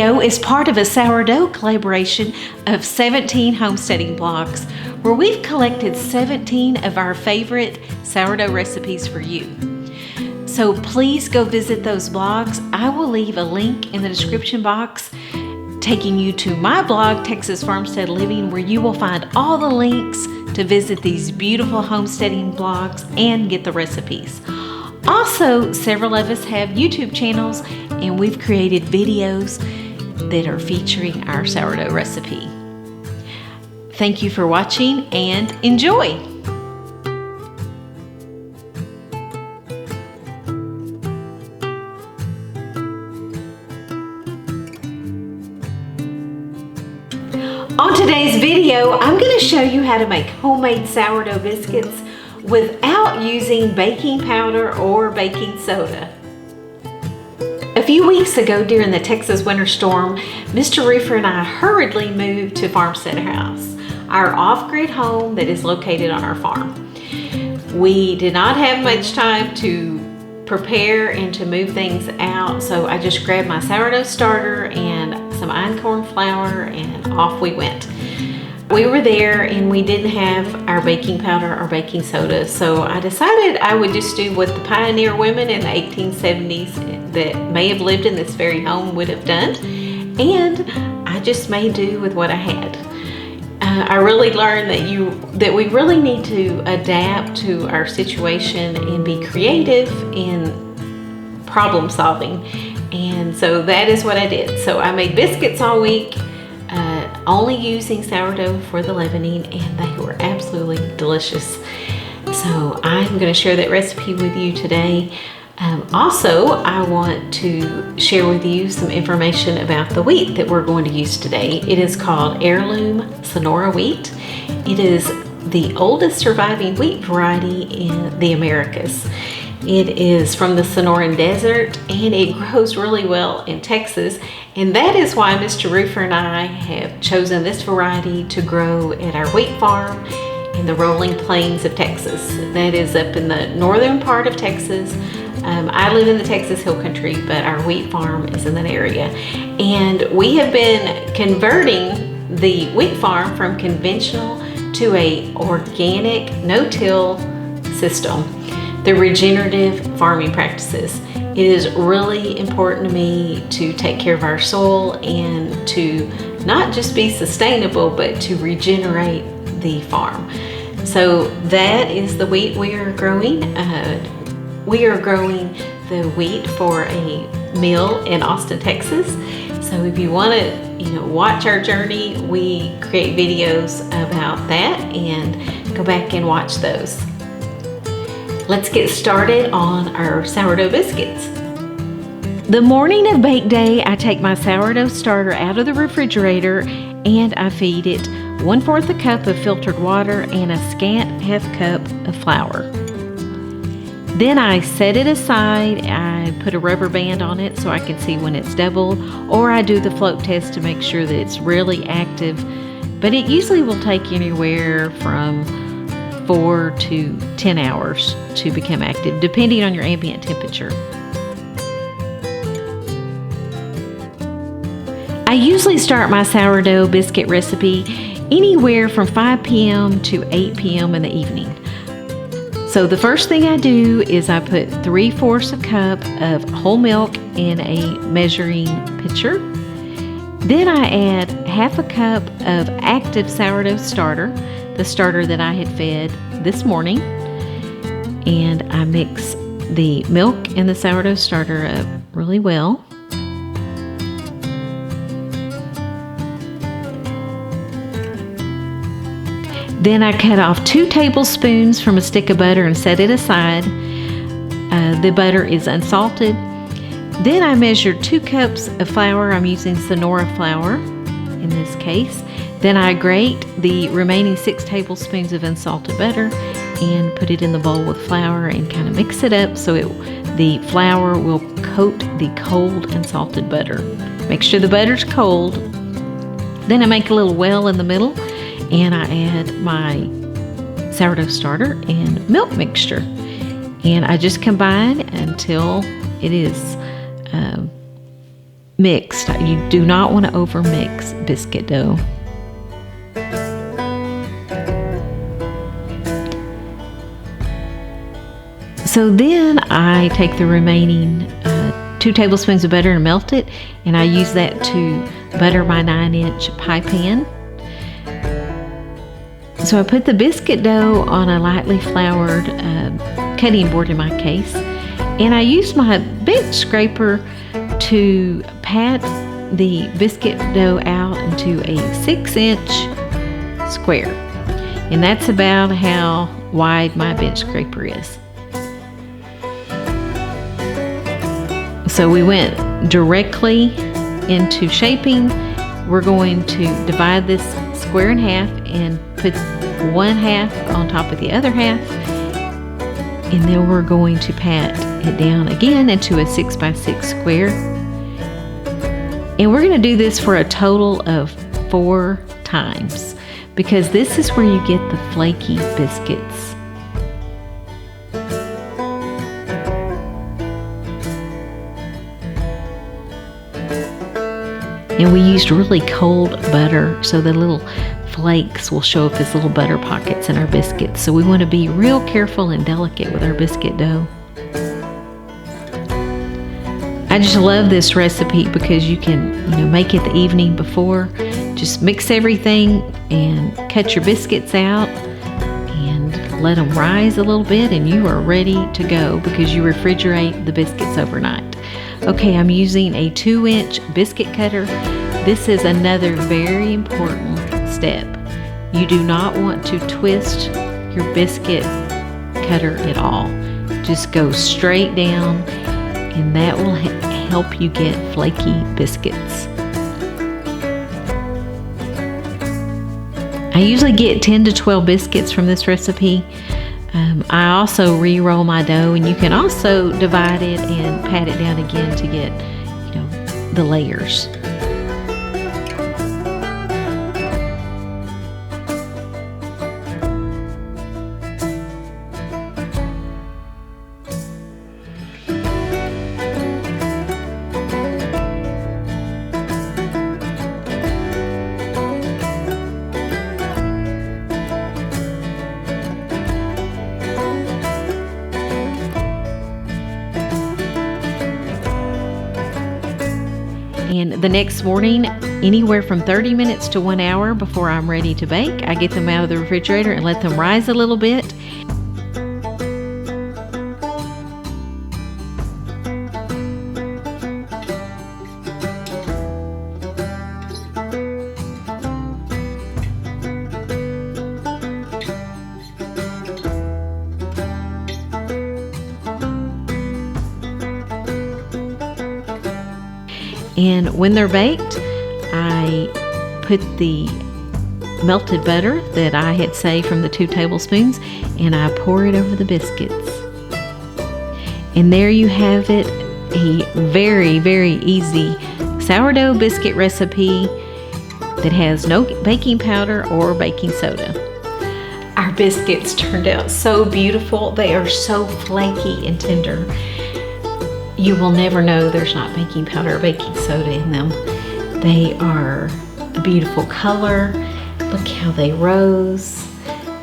video is part of a sourdough collaboration of 17 homesteading blogs, where we've collected 17 of our favorite sourdough recipes for you. So please go visit those blogs. I will leave a link in the description box taking you to my blog, Texas Farmstead Living, where you will find all the links to visit these beautiful homesteading blogs and get the recipes. Also, several of us have YouTube channels, and we've created videos that are featuring our sourdough recipe. Thank you for watching and enjoy! On today's video, I'm going to show you how to make homemade sourdough biscuits without using baking powder or baking soda. A few weeks ago during the Texas winter storm, Mr. Rueffer and I hurriedly moved to Farmstead house, our off-grid home that is located on our farm. We did not have much time to prepare and to move things out, so I just grabbed my sourdough starter and some einkorn flour and off we went. We were there and we didn't have our baking powder or baking soda, so I decided I would just do what the pioneer women in the 1870s that may have lived in this very home would have done, and I just made do with what I had. I really learned that we really need to adapt to our situation and be creative in problem solving, and so that is what I did. So I made biscuits all week, only using sourdough for the leavening, and they were absolutely delicious. So I'm going to share that recipe with you today. Also, I want to share with you some information about the wheat that we're going to use today. It is called heirloom Sonora wheat. It is the oldest surviving wheat variety in the Americas. It is from the Sonoran Desert, and it grows really well in Texas, and that is why Mr. Rueffer and I have chosen this variety to grow at our wheat farm in the rolling plains of Texas. That is up in the northern part of Texas. I live in the Texas Hill Country, but our wheat farm is in that area. And we have been converting the wheat farm from conventional to a organic no-till system, the regenerative farming practices. It is really important to me to take care of our soil and to not just be sustainable, but to regenerate the farm. So that is the wheat we are growing. We are growing the wheat for a mill in Austin, Texas. So if you want to, watch our journey, we create videos about that, and go back and watch those. Let's get started on our sourdough biscuits. The morning of bake day, I take my sourdough starter out of the refrigerator and I feed it 1/4 cup of filtered water and a scant 1/2 cup of flour. Then I set it aside. I put a rubber band on it so I can see when it's doubled, or I do the float test to make sure that it's really active, but it usually will take anywhere from 4 to 10 hours to become active, depending on your ambient temperature. I usually start my sourdough biscuit recipe anywhere from 5 p.m. to 8 p.m. in the evening. So the first thing I do is I put 3/4 cup of whole milk in a measuring pitcher. Then I add 1/2 cup of active sourdough starter, the starter that I had fed this morning, and I mix the milk and the sourdough starter up really well. Then I cut off 2 tablespoons from a stick of butter and set it aside. The butter is unsalted. Then I measured 2 cups of flour. I'm using Sonora flour in this case. Then I grate the remaining 6 tablespoons of unsalted butter and put it in the bowl with flour and kind of mix it up so the flour will coat the cold unsalted butter. Make sure the butter's cold. Then I make a little well in the middle, and I add my sourdough starter and milk mixture. And I just combine until it is mixed. You do not want to over mix biscuit dough. So then I take the remaining 2 tablespoons of butter and melt it, and I use that to butter my 9-inch pie pan. So I put the biscuit dough on a lightly floured cutting board in my case, and I used my bench scraper to pat the biscuit dough out into a 6-inch square, and that's about how wide my bench scraper is. So we went directly into shaping. We're going to divide this square in half and put one half on top of the other half, and then we're going to pat it down again into a 6x6 square. And we're going to do this for a total of 4 times, because this is where you get the flaky biscuits. And we used really cold butter, so the little flakes will show up as little butter pockets in our biscuits. So we want to be real careful and delicate with our biscuit dough. I just love this recipe because you can, make it the evening before. Just mix everything and cut your biscuits out and let them rise a little bit, and you are ready to go because you refrigerate the biscuits overnight. Okay, I'm using a 2-inch biscuit cutter. This is another very important step. You do not want to twist your biscuit cutter at all. Just go straight down, and that will help you get flaky biscuits. I usually get 10 to 12 biscuits from this recipe. I also re-roll my dough, and you can also divide it and pat it down again to get, the layers. And the next morning, anywhere from 30 minutes to 1 hour before I'm ready to bake, I get them out of the refrigerator and let them rise a little bit. And when they're baked, I put the melted butter that I had saved from the 2 tablespoons, and I pour it over the biscuits. And there you have it, a very, very easy sourdough biscuit recipe that has no baking powder or baking soda. Our biscuits turned out so beautiful. They are so flaky and tender. You will never know there's not baking powder or baking soda in them. They are a beautiful color. Look how they rose.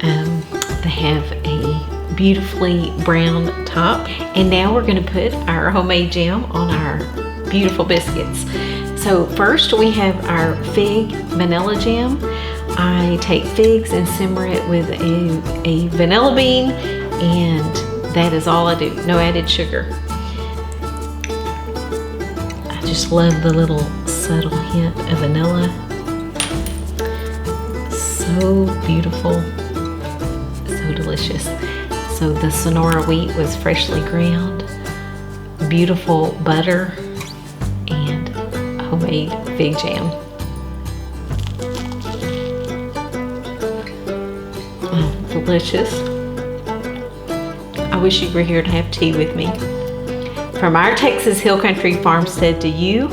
They have a beautifully brown top. And now we're going to put our homemade jam on our beautiful biscuits. So first we have our fig vanilla jam. I take figs and simmer it with a vanilla bean, and that is all I do. No added sugar. Just love the little subtle hint of vanilla. So beautiful, so delicious. So the Sonora wheat was freshly ground, beautiful butter, and homemade fig jam. Oh, delicious. I wish you were here to have tea with me. From our Texas Hill Country farmstead to you,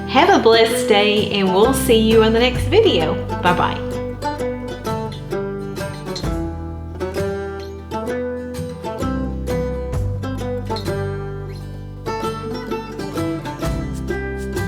have a blessed day, and we'll see you in the next video. Bye-bye.